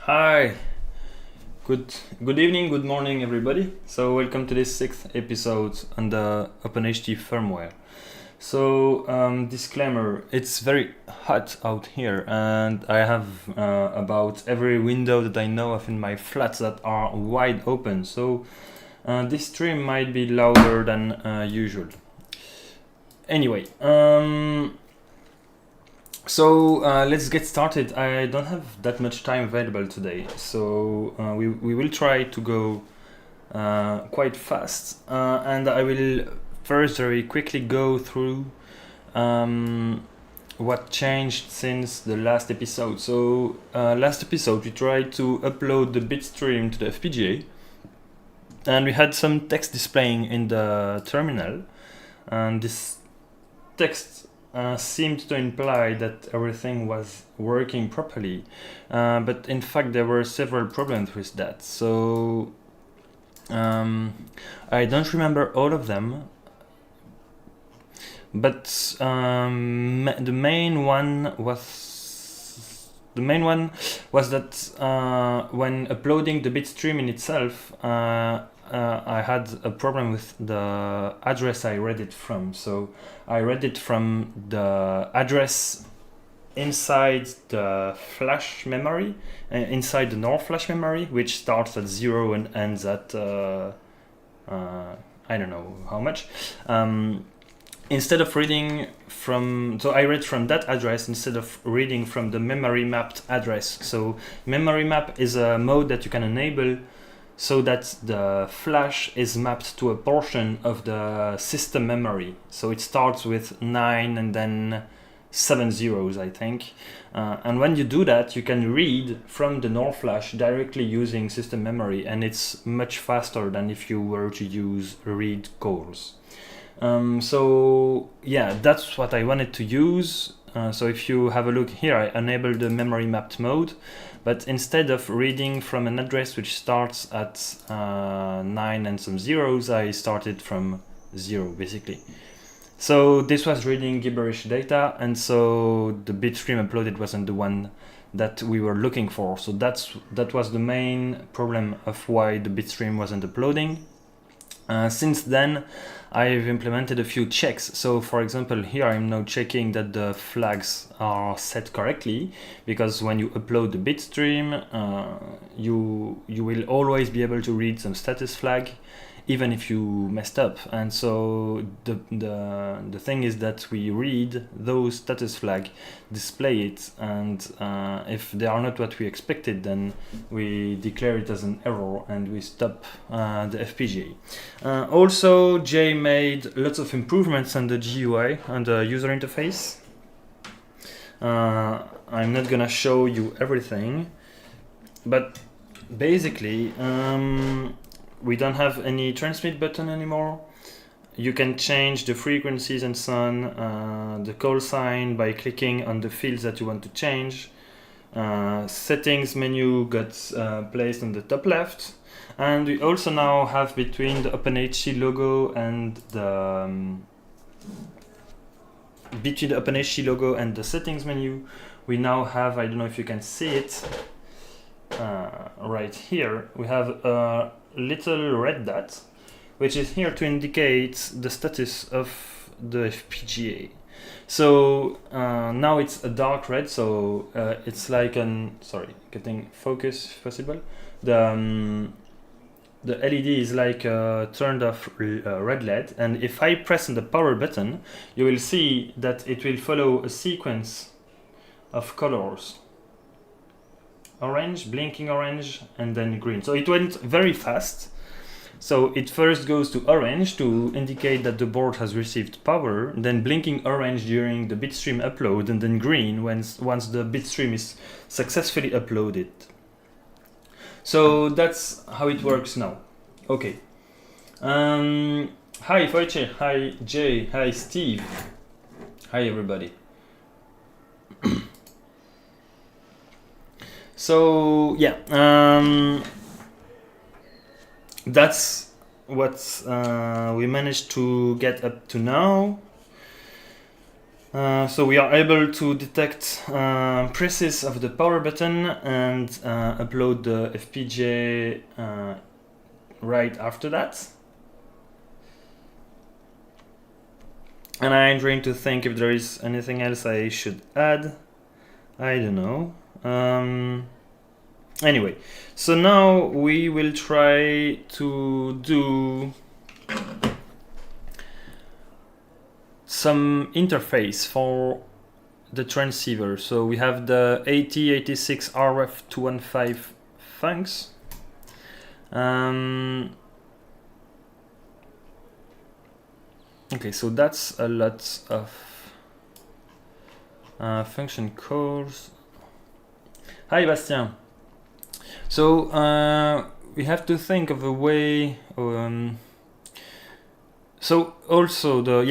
Hi, good evening, good morning, everybody. So welcome to this 6th episode on the OpenHT Firmware. So disclaimer: it's very hot out here, and I have about every window that I know of in my flats that are wide open. So this stream might be louder than usual. Anyway. So let's get started. I don't have that much time available today, so we will try to go quite fast, and I will first very quickly go through what changed since the last episode. So last episode we tried to upload the bitstream to the FPGA, and we had some text displaying in the terminal, and this text seemed to imply that everything was working properly, but in fact there were several problems with that. So I don't remember all of them, but the main one was that when uploading the bitstream in itself, I had a problem with the address I read it from. So I read it from the address inside the flash memory, inside the NOR flash memory, which starts at 0 and ends at I don't know how much. Instead of reading from, so I read from that address instead of reading from the memory mapped address. So memory map is a mode that you can enable so that the flash is mapped to a portion of the system memory. So it starts with 9 and then 7 zeros, I think. And when you do that, you can read from the NOR flash directly using system memory, and it's much faster than if you were to use read calls. So yeah, that's what I wanted to use. So if you have a look here, I enabled the memory mapped mode, but instead of reading from an address which starts at 9 and some zeros, I started from 0 basically. So this was reading gibberish data, and so the bitstream uploaded wasn't the one that we were looking for. So that was the main problem of why the bitstream wasn't uploading. Since then, I've implemented a few checks. So for example, here I'm now checking that the flags are set correctly, because when you upload the bitstream, you will always be able to read some status flag, even if you messed up. And so the thing is that we read those status flag, display it, and if they are not what we expected, then we declare it as an error and we stop the FPGA. Also, Jae made lots of improvements on the GUI, on the user interface. I'm not gonna show you everything, but basically we don't have any transmit button anymore. You can change the frequencies and so on, the call sign by clicking on the fields that you want to change. Settings menu got placed on the top left, and we also now have between the OpenHT logo and the settings menu, we now have, I don't know if you can see it, right here, we have a little red dot, which is here to indicate the status of the FPGA. So now it's a dark red, so it's like getting focus if possible. The LED is like turned off red LED, and if I press on the power button, you will see that it will follow a sequence of colors. Orange, blinking orange, and then green. So it went very fast. So it first goes to orange to indicate that the board has received power, then blinking orange during the bitstream upload, and then green once the bitstream is successfully uploaded. So that's how it works now. Okay. Hi Wojciech, hi Jay, hi Steve, hi everybody. So yeah, that's what we managed to get up to now. So we are able to detect presses of the power button and upload the FPGA right after that. And I'm trying to think if there is anything else I should add. I don't know. Anyway, so now we will try to do some interface for the transceiver. So we have the AT86 RF215 funcs. Okay, so that's a lot of function calls. Hi, Bastien. So we have to think of a way. So also the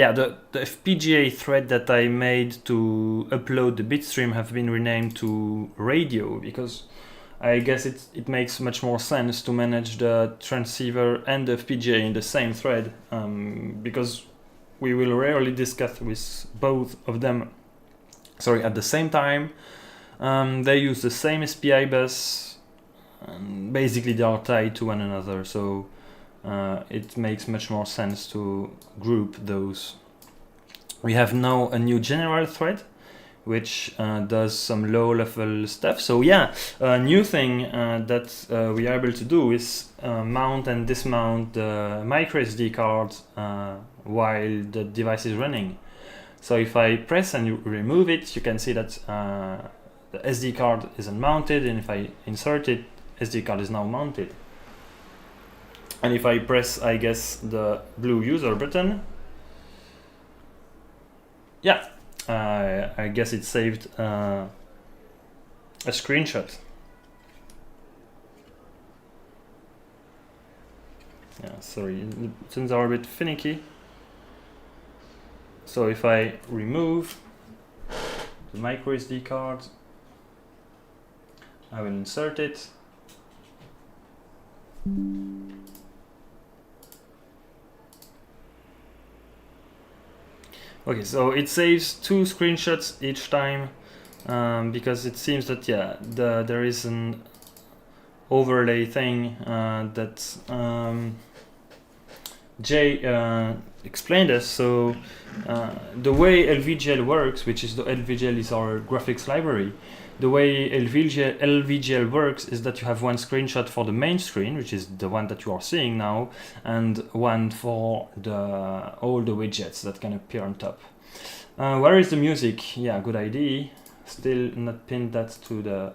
FPGA thread that I made to upload the bitstream have been renamed to radio, because I guess it makes much more sense to manage the transceiver and the FPGA in the same thread, because we will rarely discuss with both of them at the same time. They use the same SPI bus, and basically they are tied to one another, so it makes much more sense to group those. We have now a new general thread which does some low level stuff. So yeah, a new thing that we are able to do is mount and dismount the micro SD card while the device is running. So if I press and you remove it, you can see that the SD card isn't mounted, and if I insert it, SD card is now mounted. And if I press, I guess, the blue user button, yeah, I guess it saved a screenshot. Yeah, sorry, things are a bit finicky. So if I remove the micro SD card, I will insert it. Okay, so it saves 2 screenshots each time, because it seems that there is an overlay thing that Jae explained us. So the way LVGL works, which is LVGL is our graphics library. The way LVGL works is that you have one screenshot for the main screen, which is the one that you are seeing now, and one for all the widgets that can appear on top. Where is the music? Yeah, good idea. Still not pinned that to the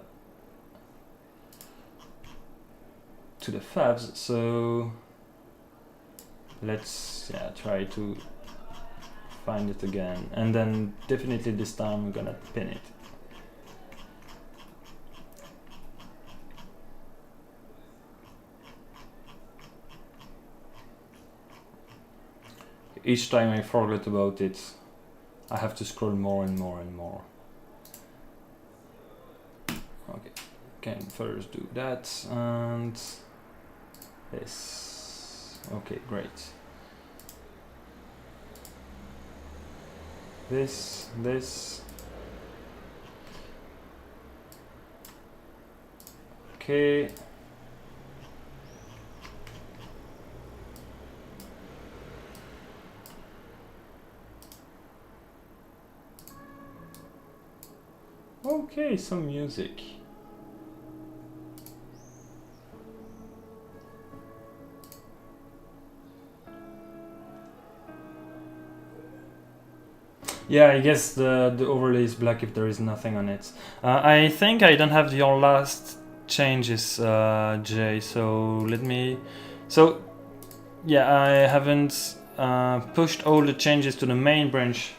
fabs, so let's try to find it again, and then definitely this time we're gonna pin it. Each time I forget about it, I have to scroll more and more and more. Okay, can first do that and this. Okay, great. This. Okay. Okay, some music. Yeah, I guess the overlay is black if there is nothing on it. I think I don't have your last changes, Jay, so let me... So, yeah, I haven't pushed all the changes to the main branch.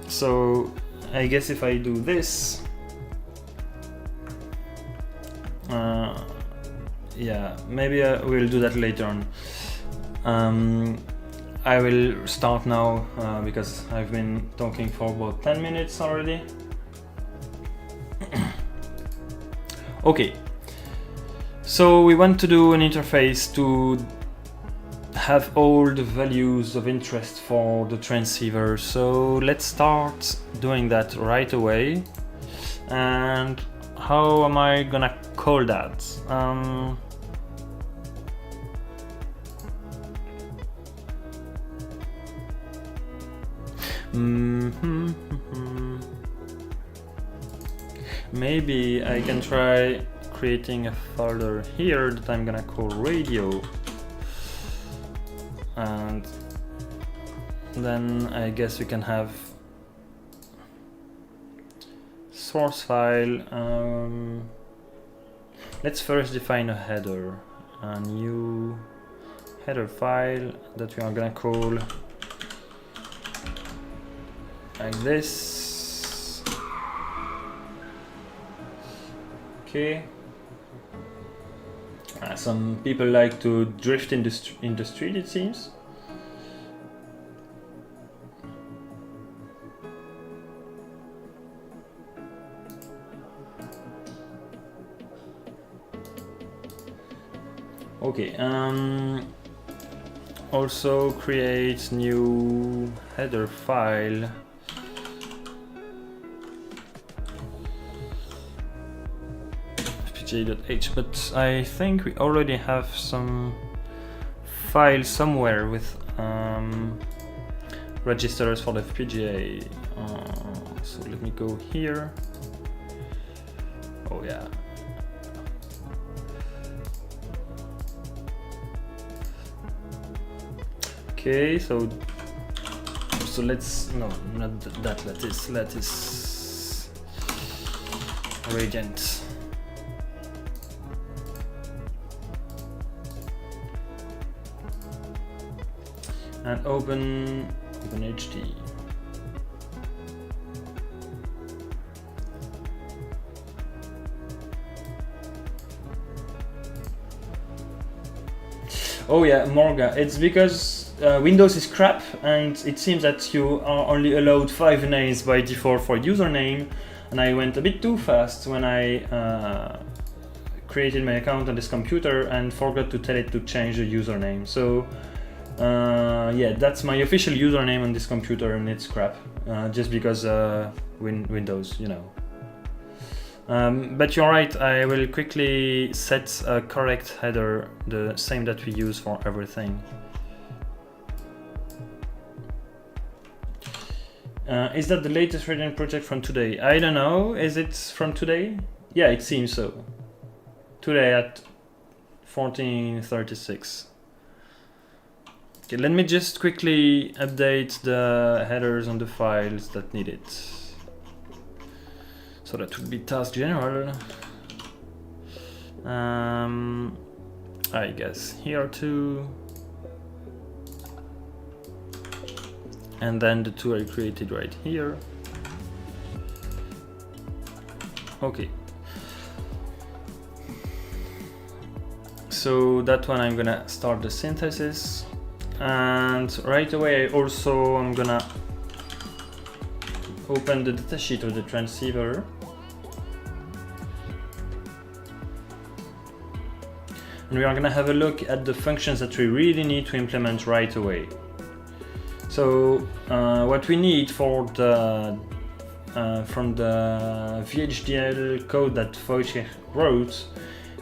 So, I guess if I do this... yeah, maybe I will do that later on. I will start now because I've been talking for about 10 minutes already. Okay, so we want to do an interface to have all the values of interest for the transceiver. So let's start doing that right away. And how am I gonna call that? Maybe I can try creating a folder here that I'm gonna call radio, and then I guess we can have source file. Let's first define a header, a new header file that we are gonna call like this. Okay. Some people like to drift in the street, it seems. Okay. Also create new header file. FPGA.h, but I think we already have some file somewhere with registers for the FPGA. So let me go here. Oh yeah. Okay, so let's, no, not that lattice radiant. And OpenHT. Oh yeah, Morgan, it's because Windows is crap, and it seems that you are only allowed 5 names by default for username, and I went a bit too fast when I created my account on this computer and forgot to tell it to change the username. So yeah, that's my official username on this computer, and it's crap, just because Windows, you know. But you're right, I will quickly set a correct header, the same that we use for everything. Is that the latest Radiant project from today? I don't know, is it from today? Yeah, it seems so. Today at 14:36. Okay, let me just quickly update the headers on the files that need it. So that would be task general. I guess here too. And then the two I created right here. Okay. So that one I'm gonna start the synthesis. And right away also I'm gonna open the datasheet of the transceiver. And we are gonna have a look at the functions that we really need to implement right away. So what we need for the from the VHDL code that Wojciech wrote,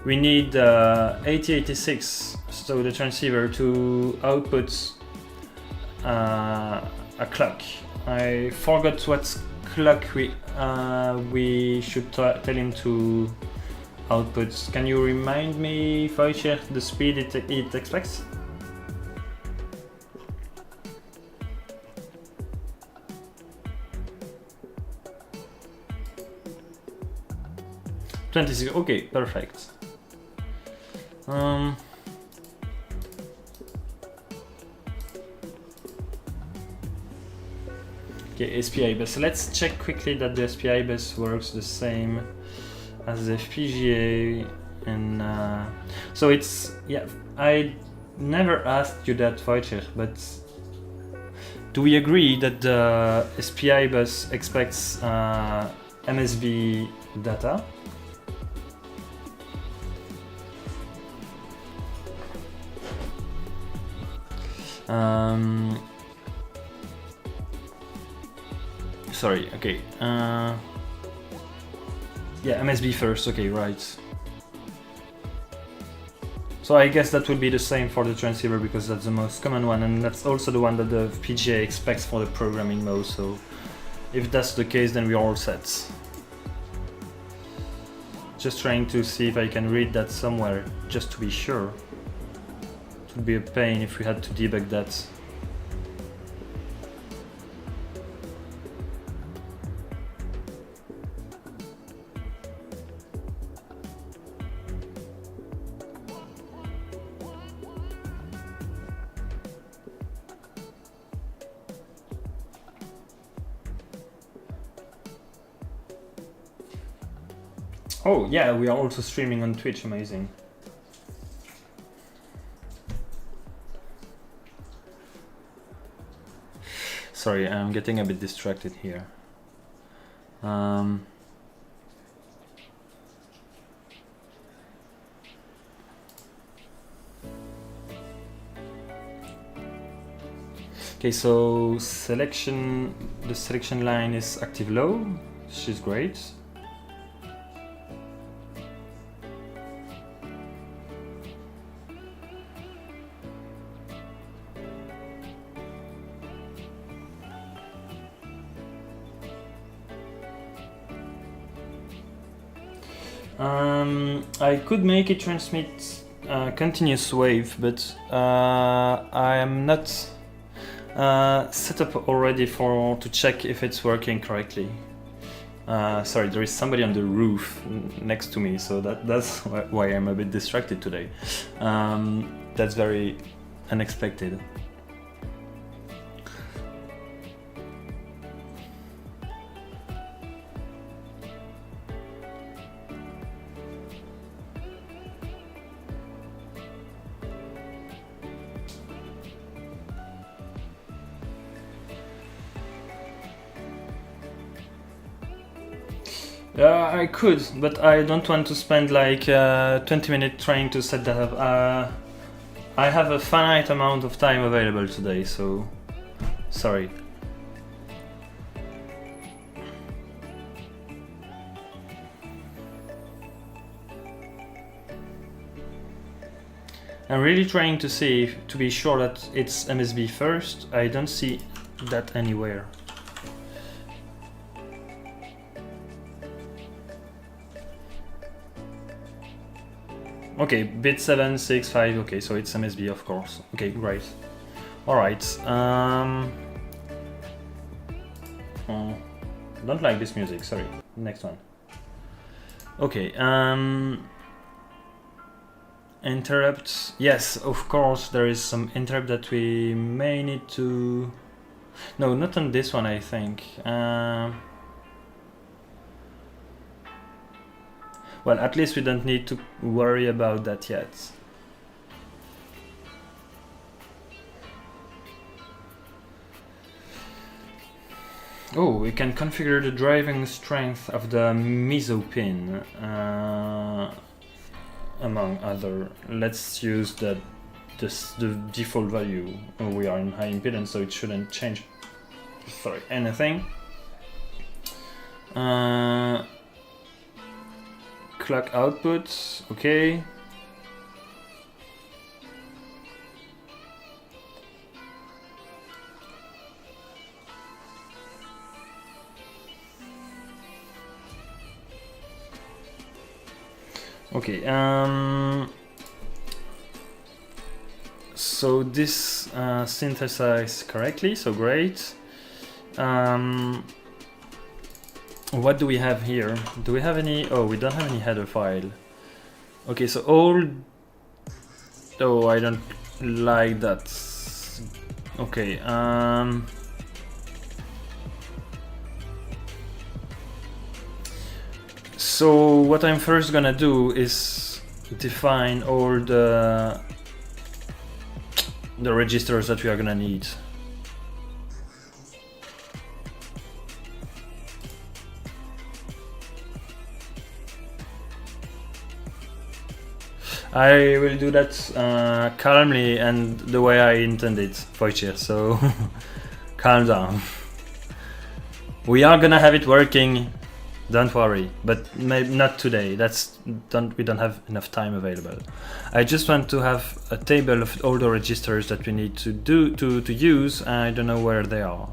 we need 8086, so the transceiver, to output a clock. I forgot what clock we should tell him to output. Can you remind me, Wojciech, the speed it expects? $26. Okay, perfect. Okay, SPI bus. Let's check quickly that the SPI bus works the same as the FPGA. And so it's, yeah, I never asked you that, Wojciech, but do we agree that the SPI bus expects MSB data? Sorry, okay. Yeah, MSB first, okay, right. So I guess that would be the same for the transceiver because that's the most common one, and that's also the one that the FPGA expects for the programming mode, so if that's the case, then we're all set. Just trying to see if I can read that somewhere, just to be sure. It would be a pain if we had to debug that. Oh yeah, we are also streaming on Twitch, amazing. Sorry, I'm getting a bit distracted here. Okay, so the selection line is active low, which is great. I could make it transmit continuous wave, but I am not set up already to check if it's working correctly. Sorry, there is somebody on the roof next to me, so that's why I'm a bit distracted today. That's very unexpected. I could, but I don't want to spend like 20 minutes trying to set that up. I have a finite amount of time available today, so sorry. I'm really trying to see, to be sure that it's MSB first. I don't see that anywhere. Okay, bit 765, okay, so it's MSB, of course. Okay, great. Alright. Don't like this music, sorry. Next one. Okay, interrupt. Yes, of course, there is some interrupt that we may need to... No, not on this one, I think. Well, at least we don't need to worry about that yet. Oh, we can configure the driving strength of the meso pin, among other. Let's use the default value. Oh, we are in high impedance, so it shouldn't change. Sorry, anything. Clock output, okay. Okay, so this synthesized correctly, so great. What do we have here? Do we have any? Oh, we don't have any header file. Okay, so all... Oh, I don't like that. Okay, so what I'm first gonna do is define all the registers that we are gonna need. I will do that calmly and the way I intended, Wojciech, so calm down. We are gonna have it working, don't worry, but maybe not today. We don't have enough time available. I just want to have a table of all the registers that we need to use. I don't know where they are.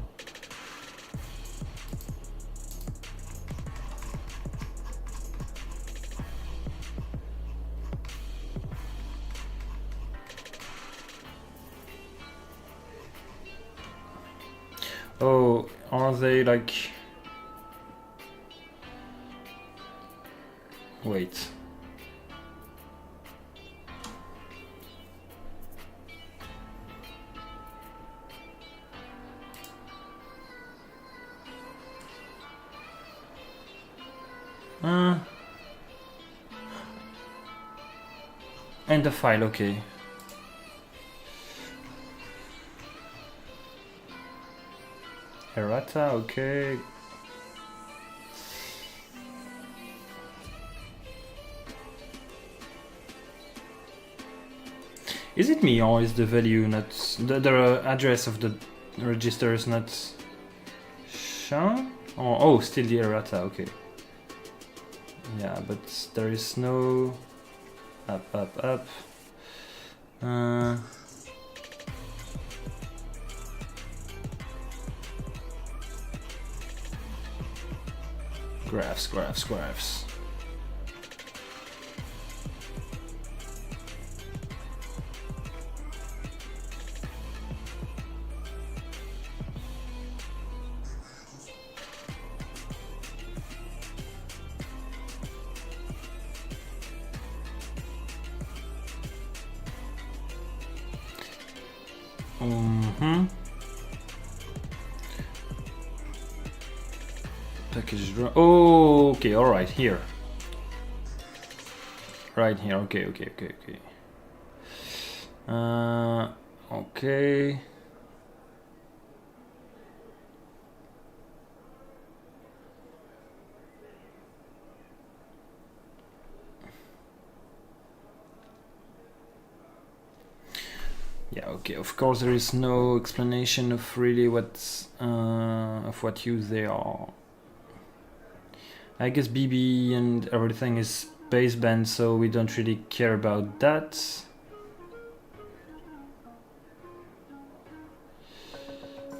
Oh, are they like... Wait. And the file, okay. Errata, okay. Is it me or is the value not the address of the register is not shown? Oh, still the errata, okay. Yeah, but there is no up. Graphs. Package draw. Oh, okay, all right, here. Right here. Okay. Okay. Yeah, okay, of course there is no explanation of really what's of what use they are. I guess BB and everything is baseband, so we don't really care about that.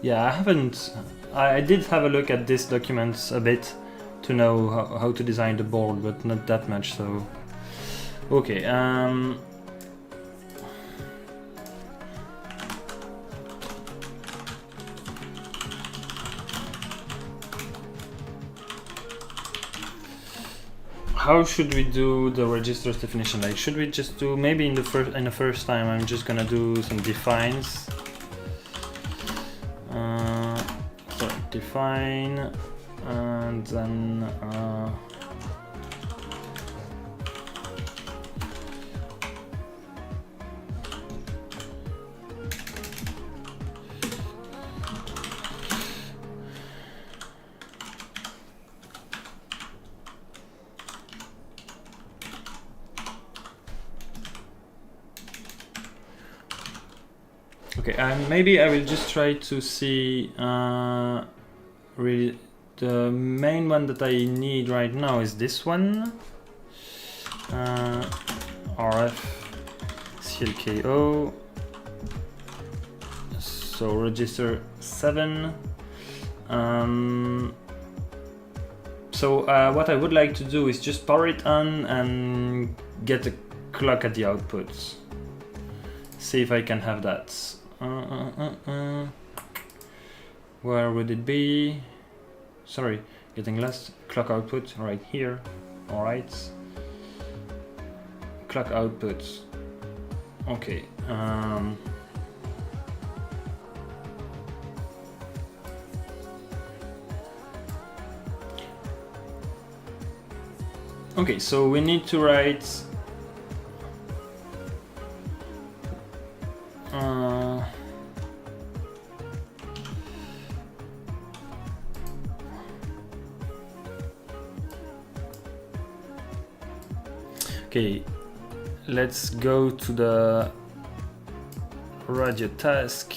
Yeah, I did have a look at this document a bit to know how to design the board, but not that much, so... Okay, how should we do the registers definition? Like, should we just do maybe in the first time? I'm just gonna do some defines. So define, and then okay, maybe I will just try to see really the main one that I need right now is this one, RF CLKO, so register 7. So what I would like to do is just power it on and get a clock at the output. See if I can have that. Where would it be? Sorry, getting last clock output right here. All right. Clock output. Okay. Okay, so we need to write okay, let's go to the radio task.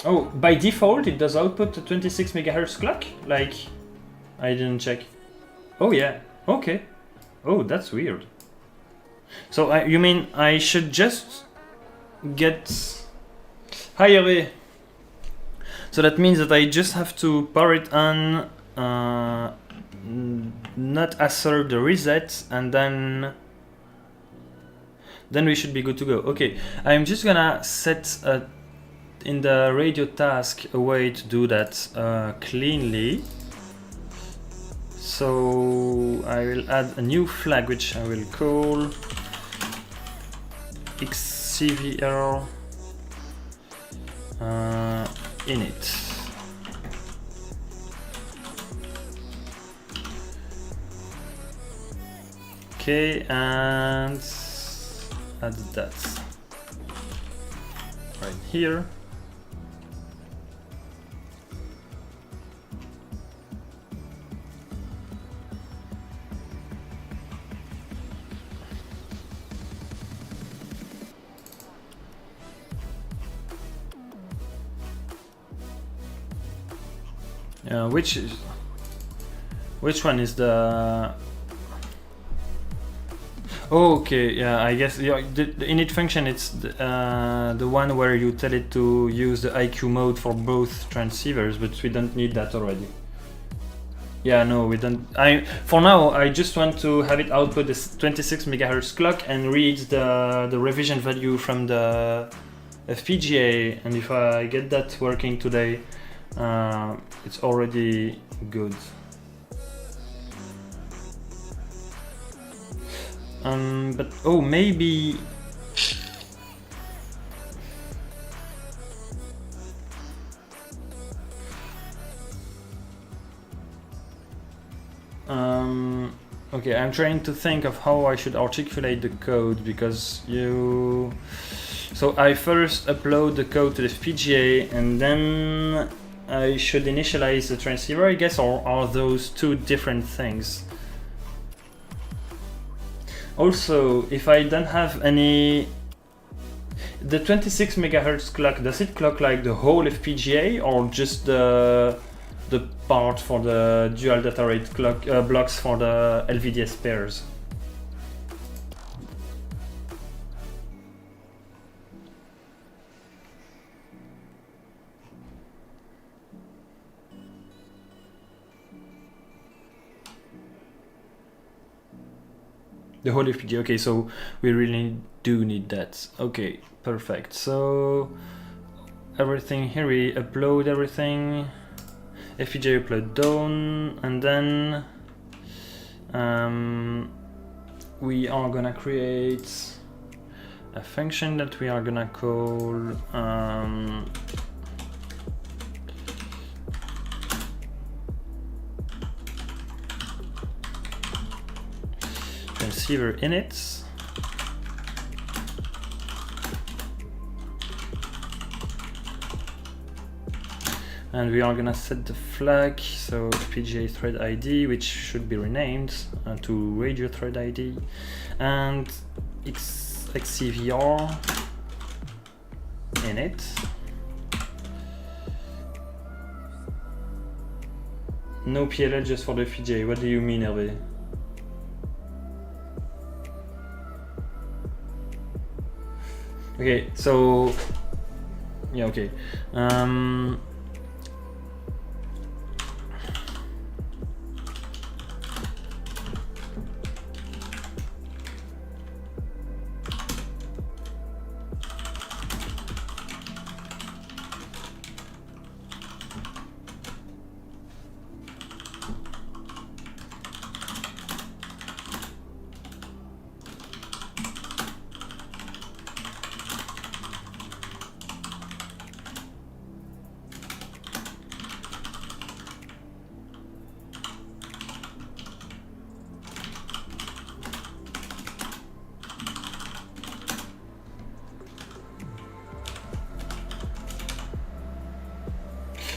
Oh, by default it does output a 26 MHz clock? Like, I didn't check. Oh yeah, okay. Oh, that's weird. So you mean I should just get higher? So that means that I just have to power it on, not assert the reset, and then we should be good to go. Okay, I'm just gonna set in the radio task a way to do that cleanly. So I will add a new flag which I will call XCVR init. Okay, and add that right here. Which one is the? Oh, okay, yeah, I guess the init function, it's the one where you tell it to use the IQ mode for both transceivers, but we don't need that already. Yeah, no, we don't. For now, I just want to have it output this 26 MHz clock and read the revision value from the FPGA, and if I get that working today, it's already good. But oh, maybe okay, I'm trying to think of how I should articulate the code, because so I first upload the code to the FPGA and then I should initialize the transceiver, I guess, or are those two different things? Also, if I don't have any, the 26 MHz clock, does it clock like the whole FPGA or just the part for the dual data rate clock blocks for the LVDS pairs? The whole FPGA, okay, so we really do need that. Okay, perfect. So everything here, we upload everything, FPGA upload done, and then we are gonna create a function that we are gonna call transceiver init, and we are gonna set the flag, so FPGA thread ID, which should be renamed to radio thread ID, and XCVR init. No PLL just for the FPGA. What do you mean, Hervé? Okay, so yeah, okay.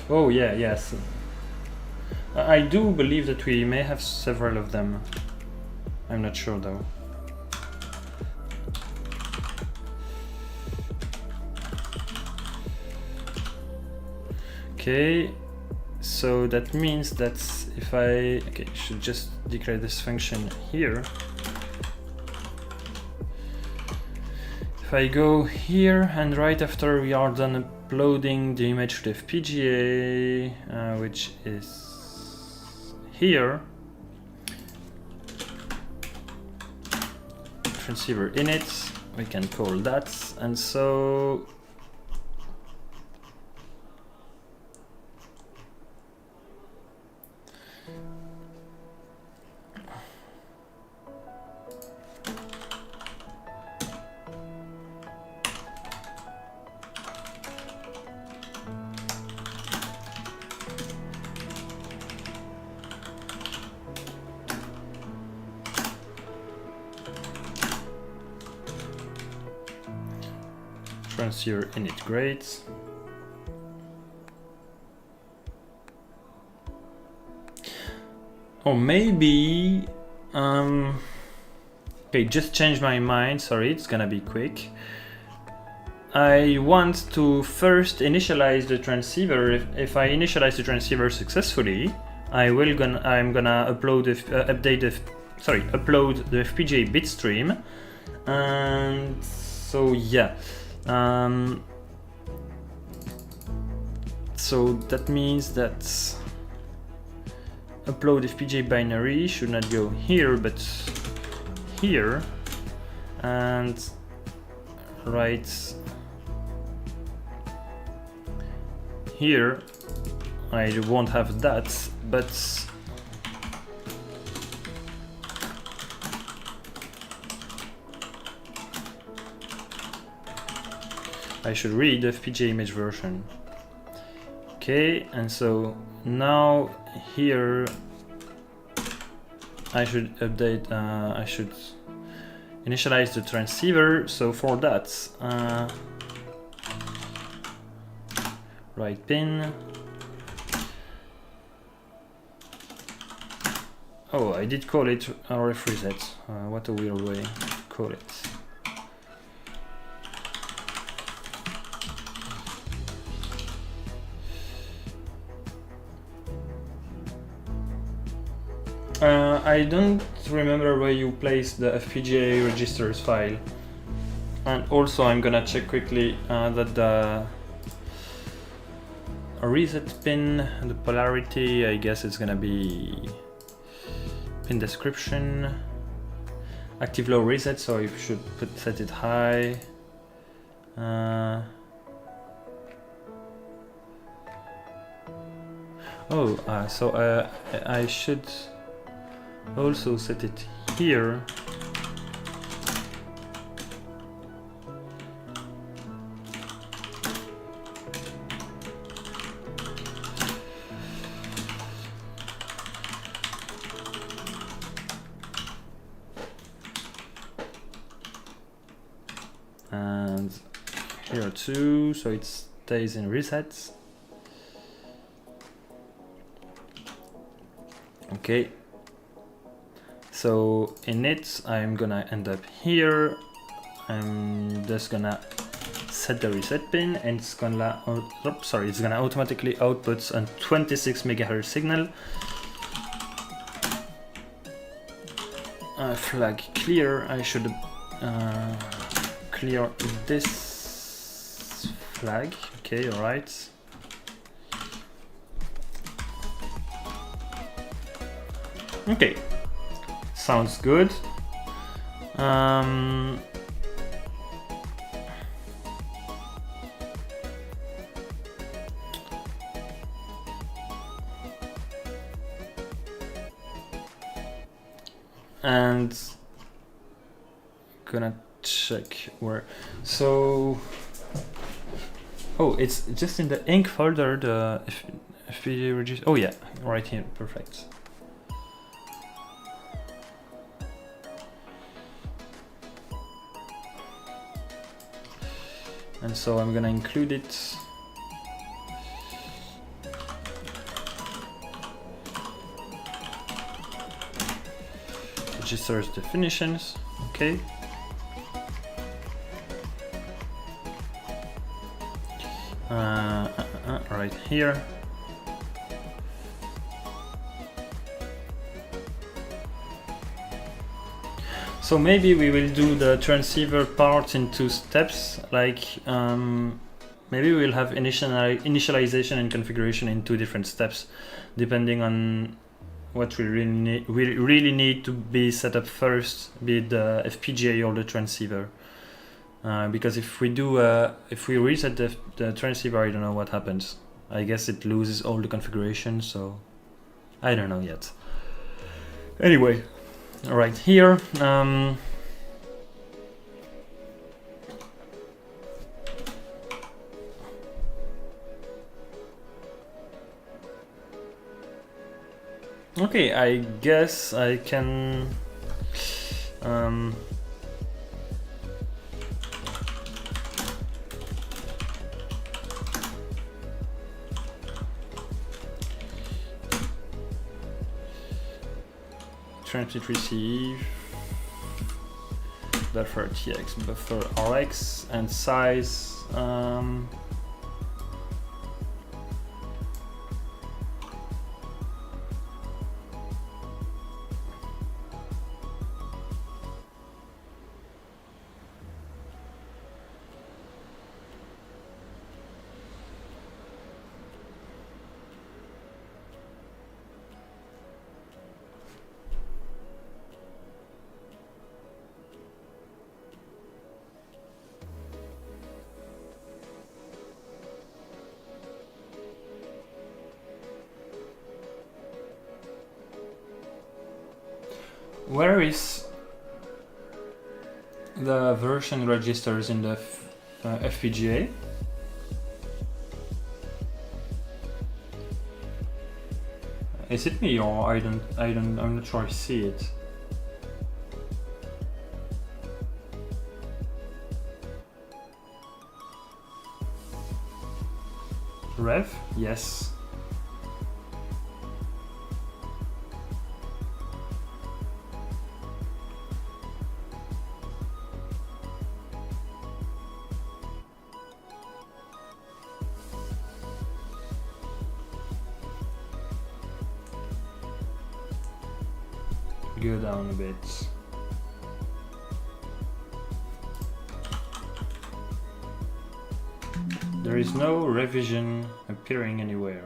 Oh yeah, yes. I do believe that we may have several of them. I'm not sure though. Okay, so that means that if I should just declare this function here. If I go here and right after we are done uploading the image to the FPGA, which is here, transceiver init, we can call that, and so transceiver init, great. Or maybe, okay, just change my mind, sorry, it's gonna be quick. I want to first initialize the transceiver. If I initialize the transceiver successfully, I'm gonna upload upload the FPGA bitstream, and so yeah. So that means that upload FPGA binary should not go here but here, and right here I won't have that, but I should read the FPGA image version. Okay, and so now here I should update, I should initialize the transceiver. So for that, right pin. Oh, I did call it RF reset. What a weird way to call it. I don't remember where you placed the FPGA registers file, and also I'm gonna check quickly that the reset pin, the polarity, I guess it's gonna be pin description, active low reset, so you should set it high. So I should also set it here. And here too, so it stays in resets. Okay. So in it, I'm gonna end up here. I'm just gonna set the reset pin, and it's gonna it's gonna automatically output a 26 MHz signal. Flag clear. I should clear this flag. Okay, all right. Okay. Sounds good. And gonna check where. So, oh, it's just in the ink folder. The FPGA register. Oh yeah, right here. Perfect. And so I'm gonna include it. registers definitions. Okay. Right here. So maybe we will do the transceiver part in 2 steps, like maybe we'll have initialization and configuration in 2 different steps, depending on what we really need to be set up first, be it the FPGA or the transceiver. Because if we reset the transceiver, I don't know what happens. I guess it loses all the configuration, so I don't know yet. Anyway, right here. Okay, I guess I can transmit receive buffer TX buffer RX and size where is the version registers in the FPGA? Is it me or I'm not sure I see it. Rev? Yes. Go down a bit. There is no revision appearing anywhere.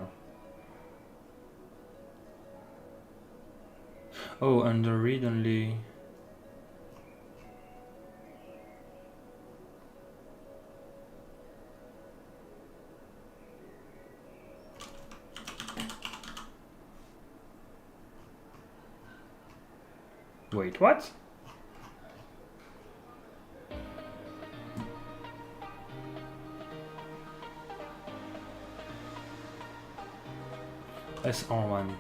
Oh, under read only. Wait, what? SR1.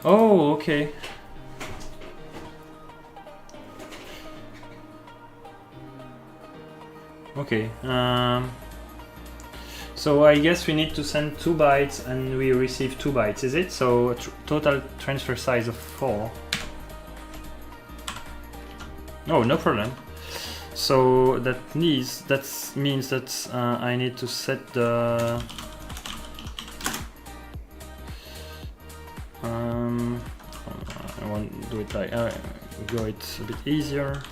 Oh, okay. Okay. So I guess we need to send 2 bytes and we receive 2 bytes, is it? So a total transfer size of 4. Oh, no problem. So that means that I need to set the I want to do it like go it a bit easier.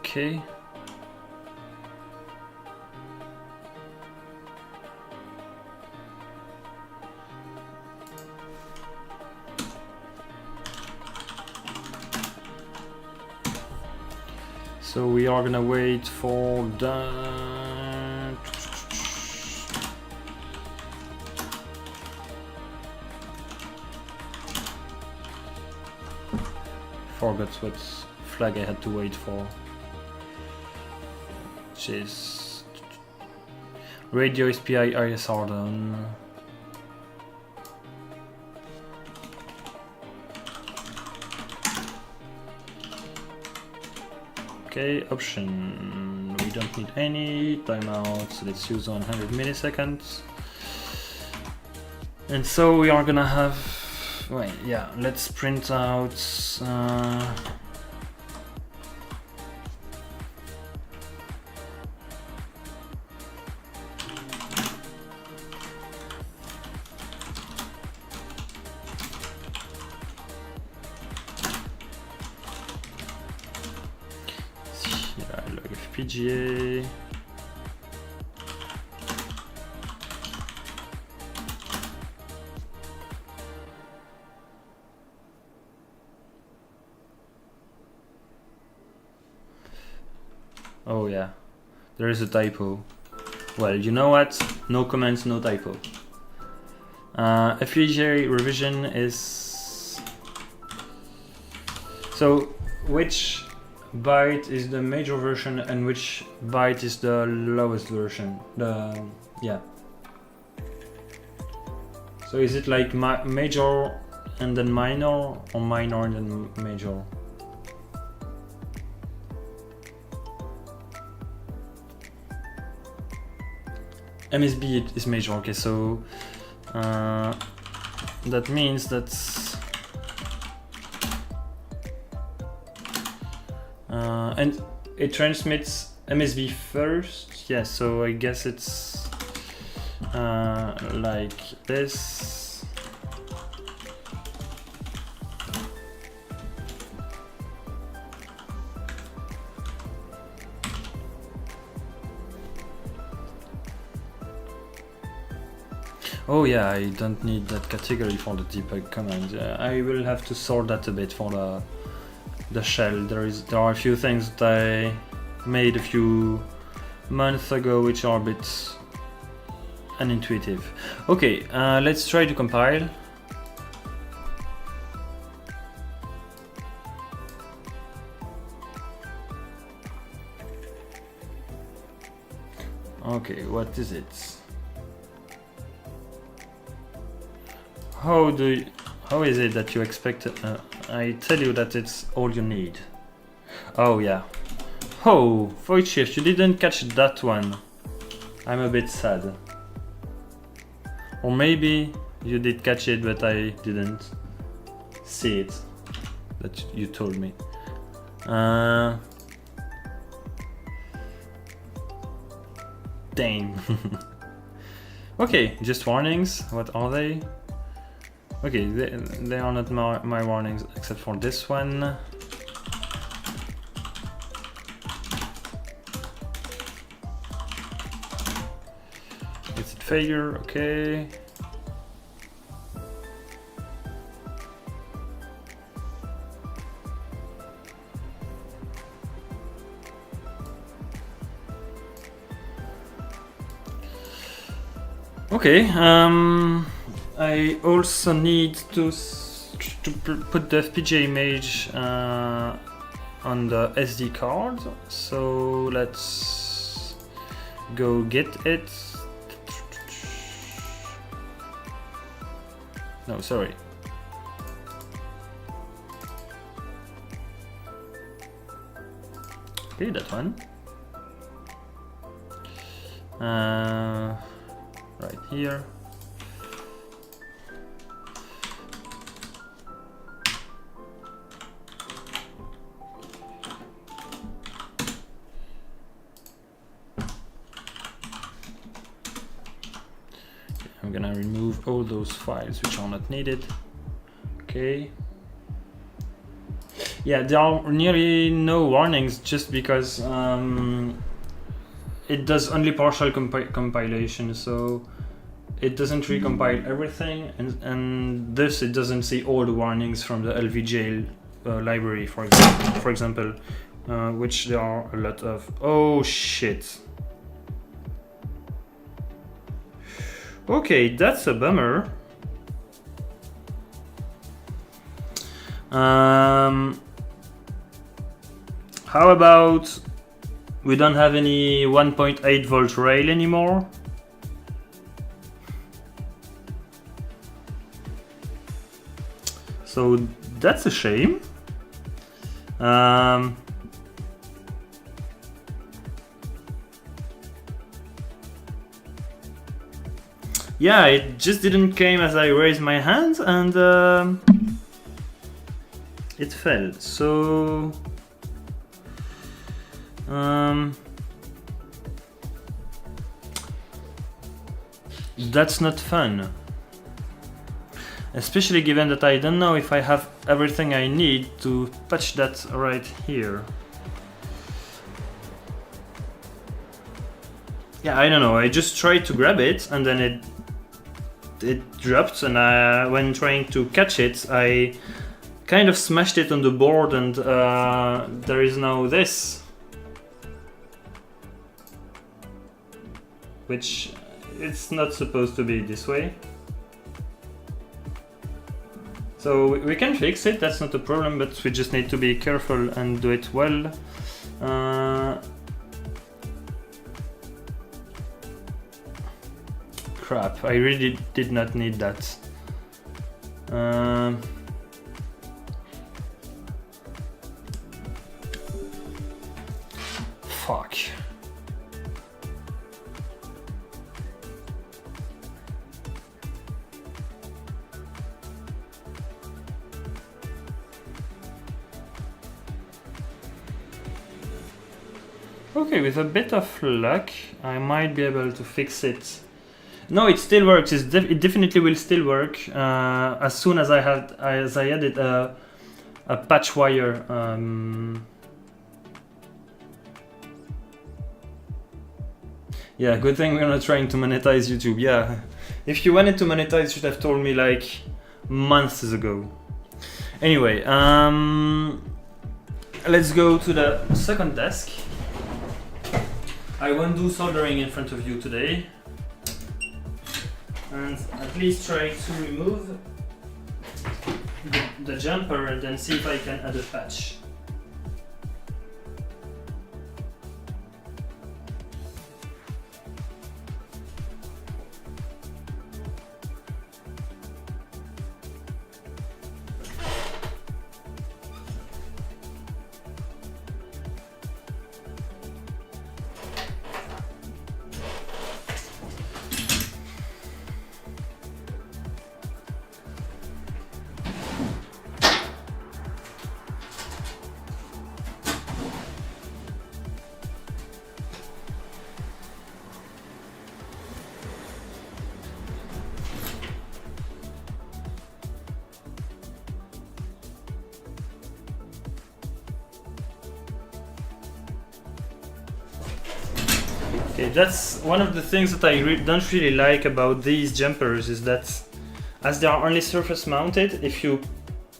Okay. So we are gonna wait for the forgot what's flag I had to wait for. Which is radio SPI ISR done. Okay, option. We don't need any timeout, so let's use 100 milliseconds. And so we are gonna have. Wait, yeah, let's print out. Log FPGA. Oh yeah, there is a typo. Well, you know what? No comments, no typo. FPGA revision is... So, which byte is the major version and which byte is the lowest version? Yeah. So is it like major and then minor, or minor and then major? MSB is major, okay, so that means that's and it transmits MSB first, yeah, so I guess it's like this. Oh yeah, I don't need that category for the debug command. I will have to sort that a bit for the shell. There are a few things that I made a few months ago which are a bit unintuitive. Okay, let's try to compile. Okay, what is it? How is it that you expect? I tell you that it's all you need. Oh yeah. Oh, Wojciech, you didn't catch that one. I'm a bit sad. Or maybe you did catch it, but I didn't see it. That you told me. Dang. Okay, just warnings. What are they? Okay, they are not my warnings except for this one. It's a failure, okay. Okay, I also need to put the FPGA image on the SD card, so let's go get it. No, sorry. Okay, that one. Right here. I'm gonna remove all those files which are not needed. Okay. Yeah, there are nearly no warnings just because it does only partial compilation, so it doesn't recompile everything, and this it doesn't see all the warnings from the LVGL library, for example, which there are a lot of. Oh shit. Okay, that's a bummer. how about we don't have any 1.8 volt rail anymore? So that's a shame. Yeah, it just didn't came as I raised my hand, and it fell. So that's not fun. Especially given that I don't know if I have everything I need to patch that right here. Yeah, I don't know, I just tried to grab it and then it dropped, and when trying to catch it, I kind of smashed it on the board, and there is now this. Which it's not supposed to be this way. So we can fix it, that's not a problem, but we just need to be careful and do it well. Crap, I really did not need that. Fuck. Okay, with a bit of luck, I might be able to fix it. No, it still works. It definitely will still work as soon as I added a patch wire. Yeah, good thing we're not trying to monetize YouTube. Yeah, if you wanted to monetize, you should have told me like months ago. Anyway, let's go to the second desk. I won't do soldering in front of you today, and at least try to remove the jumper and then see if I can add a patch. Okay, that's one of the things that I don't really like about these jumpers, is that as they are only surface mounted, if you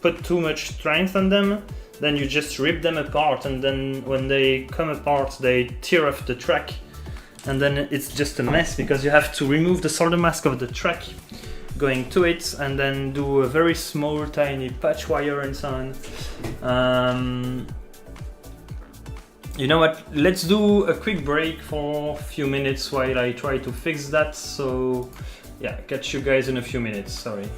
put too much strength on them, then you just rip them apart, and then when they come apart they tear off the track, and then it's just a mess because you have to remove the solder mask of the track going to it, and then do a very small tiny patch wire and so on. You know what, let's do a quick break for a few minutes while I try to fix that. So yeah, catch you guys in a few minutes, sorry.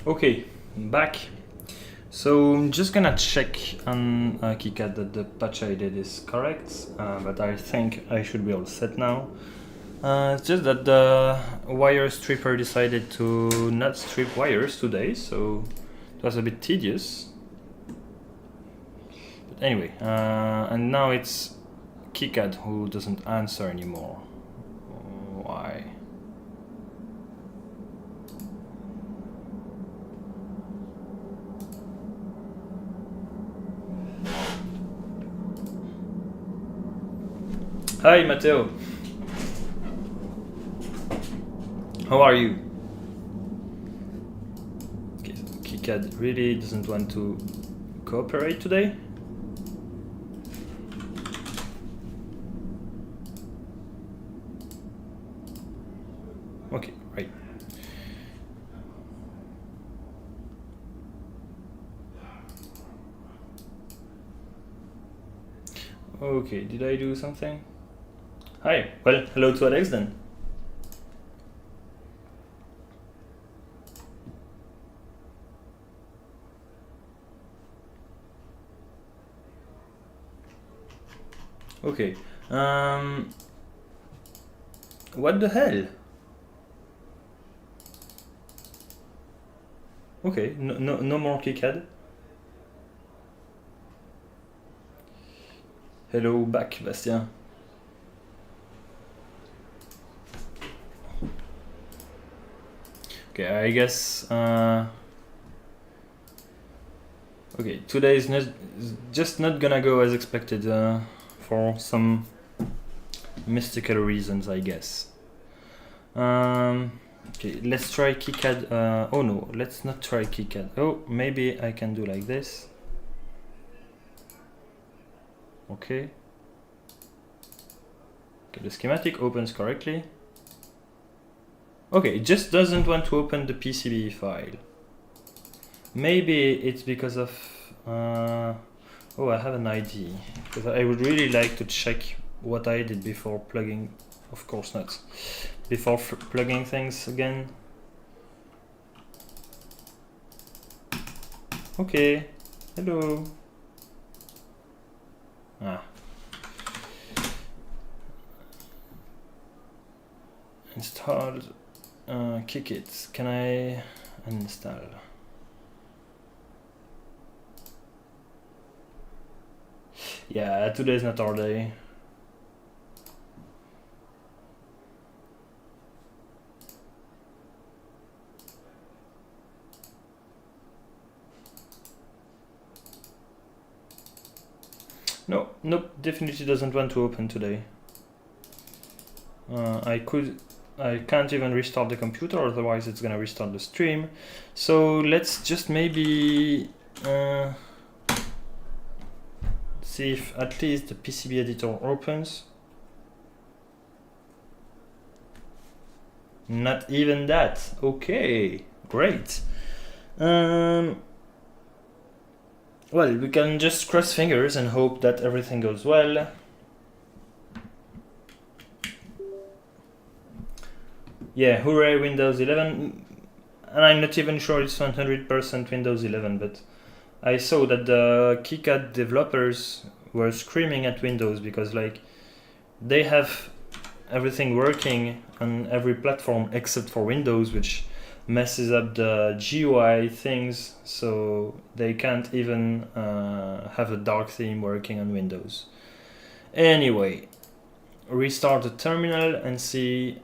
Okay, back. So I'm just gonna check on KiCad that the patch I did is correct, but I think I should be all set now. It's just that the wire stripper decided to not strip wires today, so it was a bit tedious. But anyway, and now it's KiCad who doesn't answer anymore. Why? Hi, Matteo. How are you? Okay, so KiCad really doesn't want to cooperate today. Okay, right. Okay, did I do something? Hi, well, hello to Alex then. Okay, what the hell? Okay, no more KiCad. Hello back, Bastien. Okay, I guess. Okay, today is just not gonna go as expected for some mystical reasons, I guess. Okay, let's try KiCad. Oh no, let's not try KiCad. Oh, maybe I can do like this. Okay. Okay, the schematic opens correctly. Okay, it just doesn't want to open the PCB file. Maybe it's because of... oh, I have an ID. Because I would really like to check what I did before plugging... Of course not. Before plugging things again. Okay. Hello. Ah. Installed. Kick it. Can I uninstall? Yeah, today's not our day. Nope, definitely doesn't want to open today. I can't even restart the computer, otherwise it's gonna restart the stream. So let's just maybe see if at least the PCB editor opens. Not even that. Okay, great. Well, we can just cross fingers and hope that everything goes well. Yeah, hooray, Windows 11. And I'm not even sure it's 100% Windows 11, but I saw that the KiCad developers were screaming at Windows because like they have everything working on every platform except for Windows, which messes up the GUI things, so they can't even have a dark theme working on Windows. Anyway, restart the terminal and see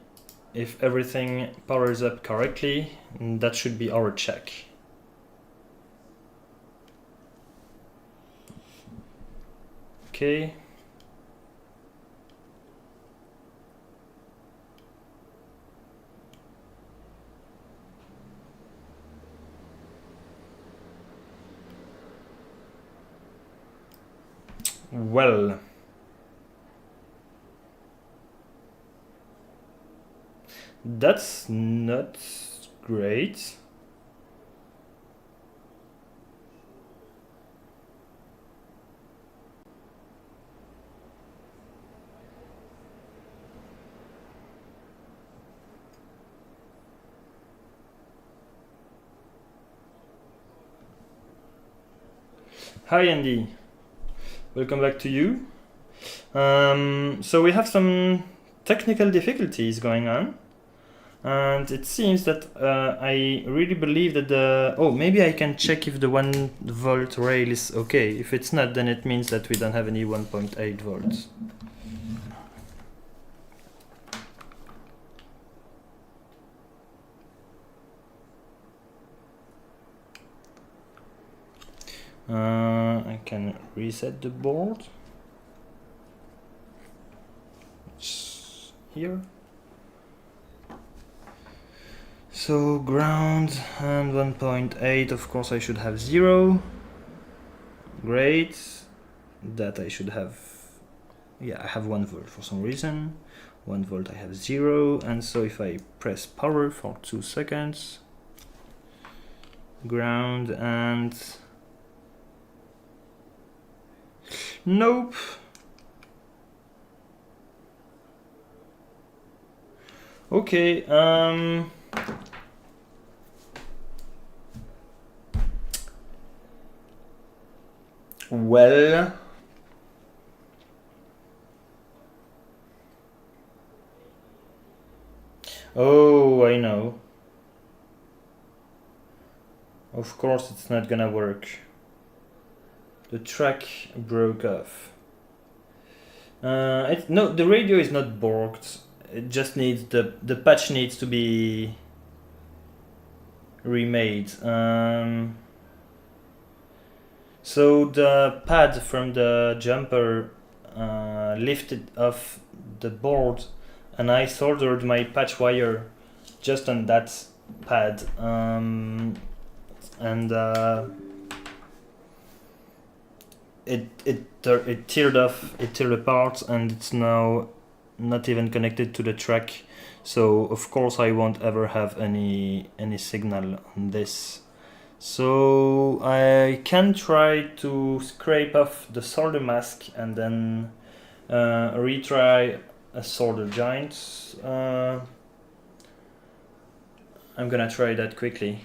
if everything powers up correctly. That should be our check. Okay. Well, that's not great. Hi Andy, welcome back to you. So we have some technical difficulties going on, and it seems that I really believe that maybe I can check if the 1 volt rail is okay. If it's not, then it means that we don't have any 1.8 volts. I can reset the board. It's here. So ground and 1.8, of course I should have 0. Great. That I should have, yeah, I have 1 volt for some reason. 1 volt I have 0, and so if I press power for 2 seconds, ground and nope. Okay, well, oh, I know. Of course it's not gonna work. The track broke off. No, the radio is not borked. It just needs the patch needs to be remade. So the pad from the jumper lifted off the board, and I soldered my patch wire just on that pad, and it teared apart, and it's now not even connected to the track. So of course I won't ever have any signal on this. So I can try to scrape off the solder mask and then retry a solder joint. I'm gonna try that quickly.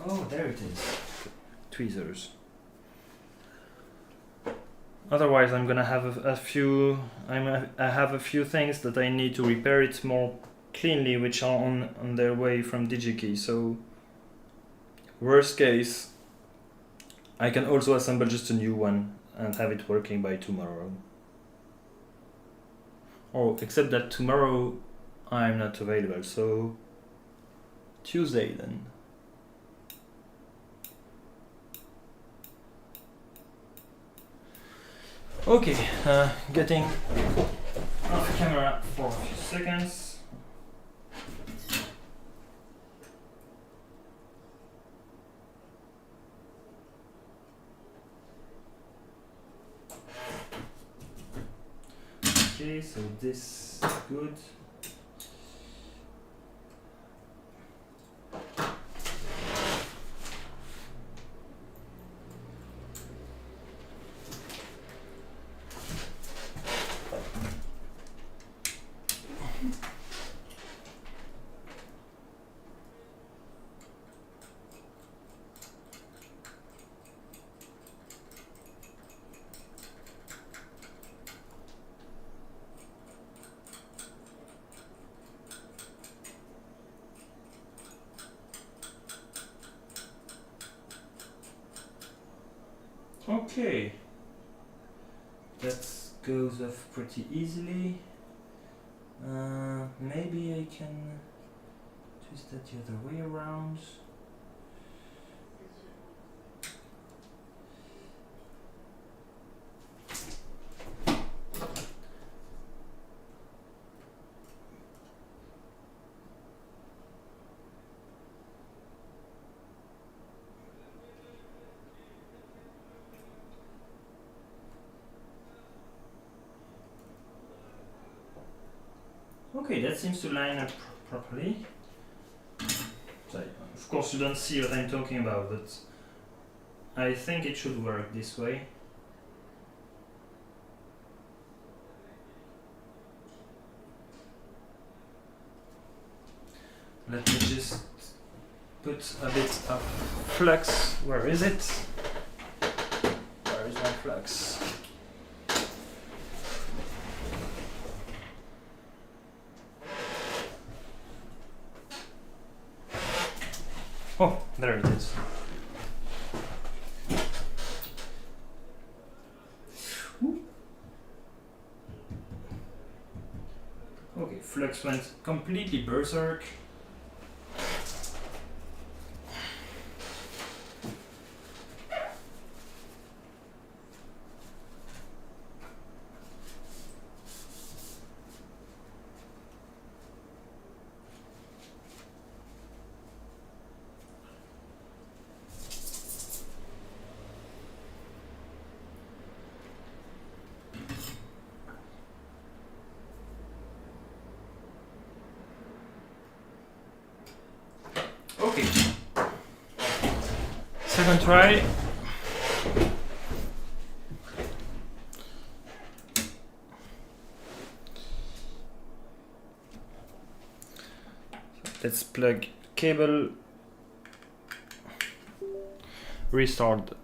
Oh, there it is. Tweezers. Otherwise, I'm gonna have a few. I have a few things that I need to repair it more cleanly, which are on their way from DigiKey. So, worst case, I can also assemble just a new one and have it working by tomorrow. Oh, except that tomorrow I'm not available. So, Tuesday then. Okay, getting off camera for a few seconds. Okay, so this is good. Okay, that goes off pretty easily. Maybe I can twist that the other way around. Okay, that seems to line up properly. So, of course you don't see what I'm talking about, but I think it should work this way. Let me just put a bit of flux. Where is it? Where is my flux? Oh, there it is. Okay, flux went completely berserk. Okay. Second try. Let's plug cable, restart the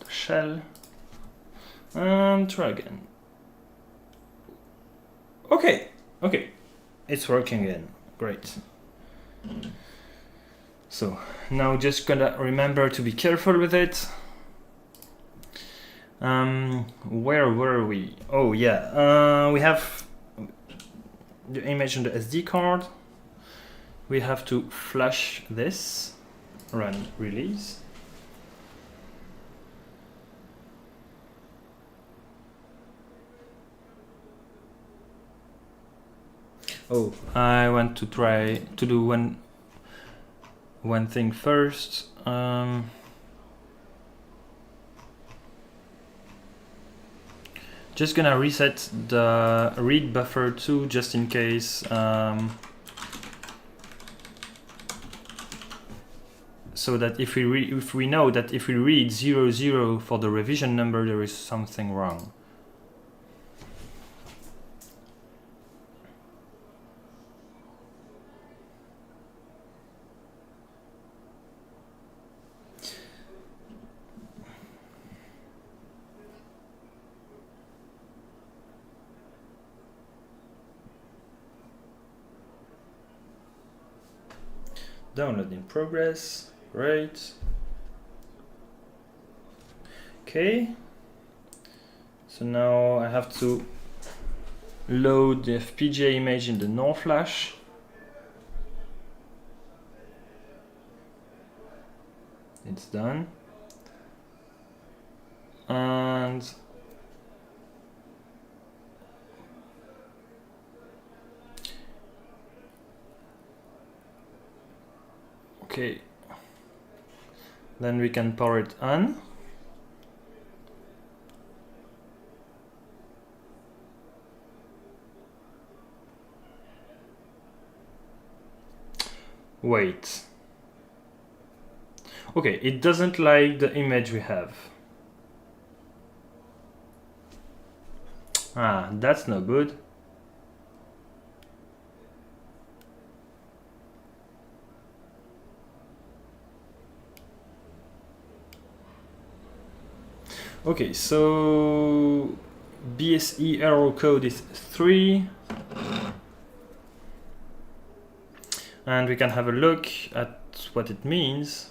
shell, and try again. Okay, it's working again. Great. So now just gonna remember to be careful with it. Where were we? Oh yeah, we have the image on the SD card. We have to flash this, run release. Oh, I want to try to do one thing first. Just gonna reset the read buffer too, just in case. So that if we know that if we read 00 for the revision number, there is something wrong. Download in progress. Great. Okay. So now I have to load the FPGA image in the NOR flash. It's done. And okay, then we can power it on. Wait. Okay, it doesn't like the image we have. Ah, that's no good. Okay, so BSE error code is 3. And we can have a look at what it means,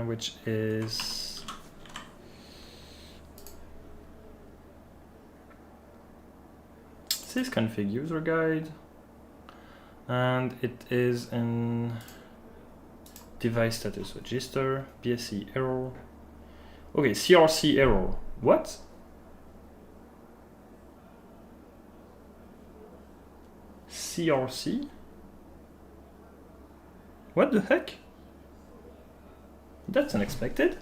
which is sysconfig user guide, and it is in device status register, BSE error. Okay, CRC error. What? CRC? What the heck? That's unexpected.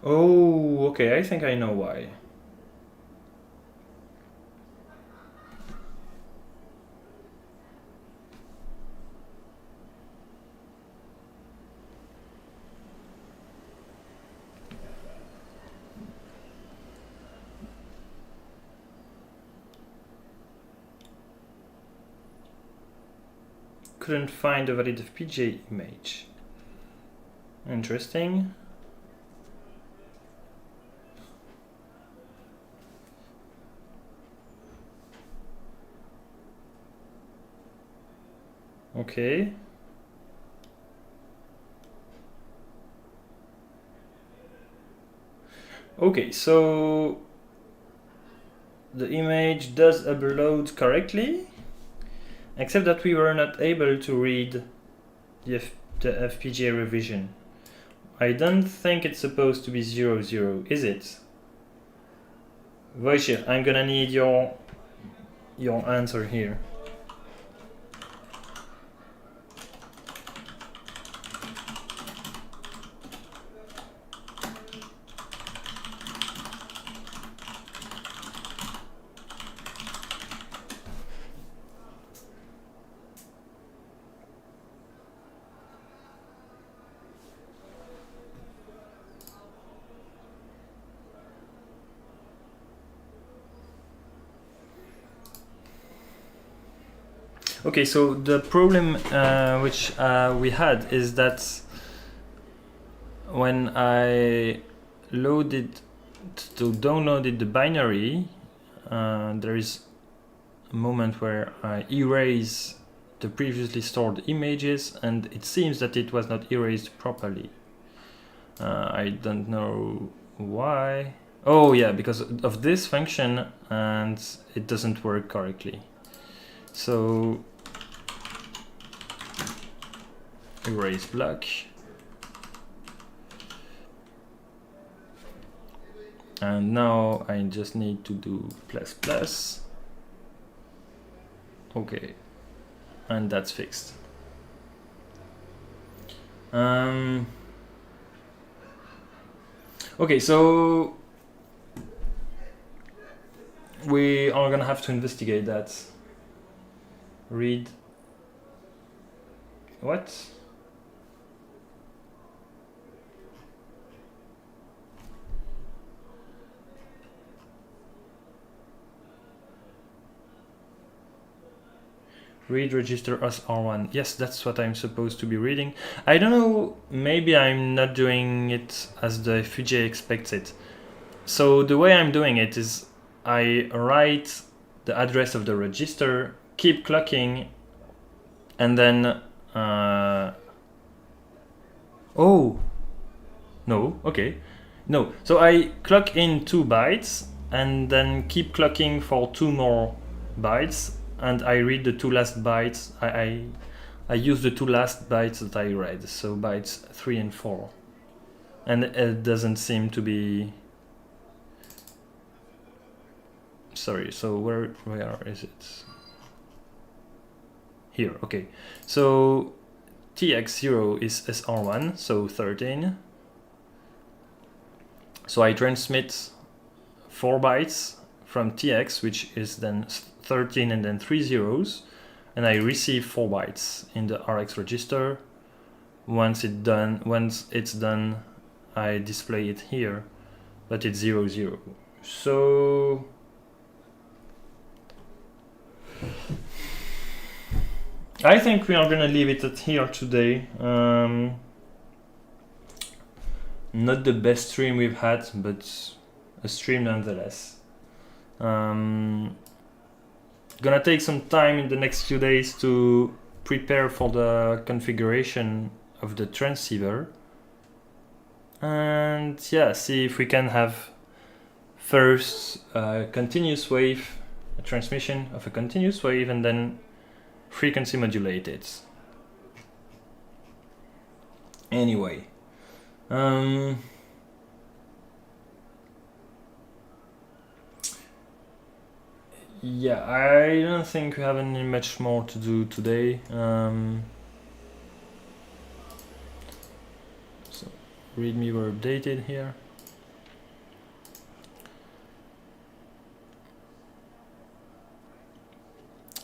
Oh, okay, I think I know why. Couldn't find a valid FPGA image. Interesting. Okay. Okay, so the image does upload correctly, except that we were not able to read the FPGA revision. I don't think it's supposed to be 00, is it? Wojciech, I'm gonna need your answer here. Okay, so the problem which we had is that when I downloaded the binary, there is a moment where I erase the previously stored images, and it seems that it was not erased properly. I don't know why. Oh yeah, because of this function, and it doesn't work correctly. So erase block, and now I just need to do ++. Okay, and that's fixed. Okay, so we are gonna have to investigate that. Read what? Read register as R1. Yes, that's what I'm supposed to be reading. I don't know, maybe I'm not doing it as the FPGA expects it. So the way I'm doing it is I write the address of the register, keep clocking, and then oh no, okay, no, so I clock in 2 bytes and then keep clocking for 2 more bytes, and I read the 2 last bytes. I use the 2 last bytes that I read, so bytes 3 and 4, and it doesn't seem to be. Sorry, so where is it? Here, okay. So TX0 is SR1, so 13. So I transmit 4 bytes from TX, which is then 13 and then 3 zeros, and I receive 4 bytes in the RX register. Once it's done, I display it here, but it's 0, 0. So I think we are gonna leave it at here today. Not the best stream we've had, but a stream nonetheless. Gonna take some time in the next few days to prepare for the configuration of the transceiver, and yeah, see if we can have first a continuous wave, a transmission of a continuous wave, and then frequency modulated. Anyway, yeah, I don't think we have any much more to do today. So README were updated here.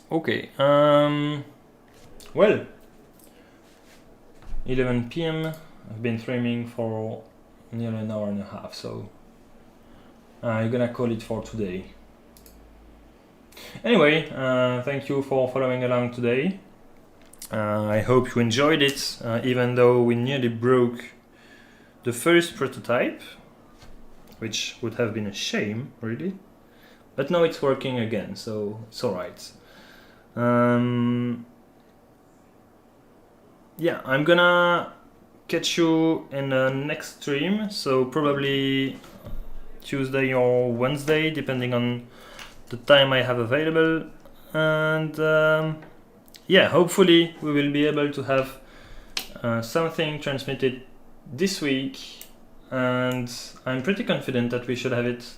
Okay, well, 11 p.m. I've been streaming for nearly an hour and a half, so I'm gonna call it for today. Anyway, thank you for following along today. I hope you enjoyed it, even though we nearly broke the first prototype, which would have been a shame, really. But now it's working again, so it's alright. Yeah, I'm gonna catch you in the next stream, so probably Tuesday or Wednesday, depending on the time I have available. And yeah, hopefully we will be able to have something transmitted this week, and I'm pretty confident that we should have it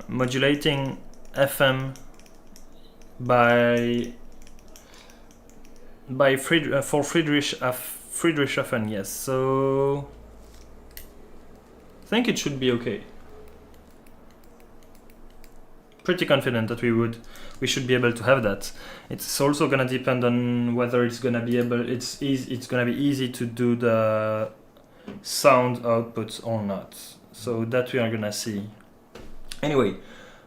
modulating FM for Friedrichshafen, yes. So I think it should be okay. Pretty confident that we should be able to have that. It's also gonna depend on whether it's gonna be easy to do the sound output or not. So that we are gonna see. Anyway,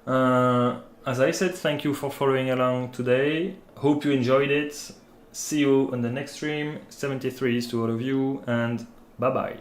as I said, thank you for following along today. Hope you enjoyed it. See you on the next stream. 73s to all of you, and bye bye.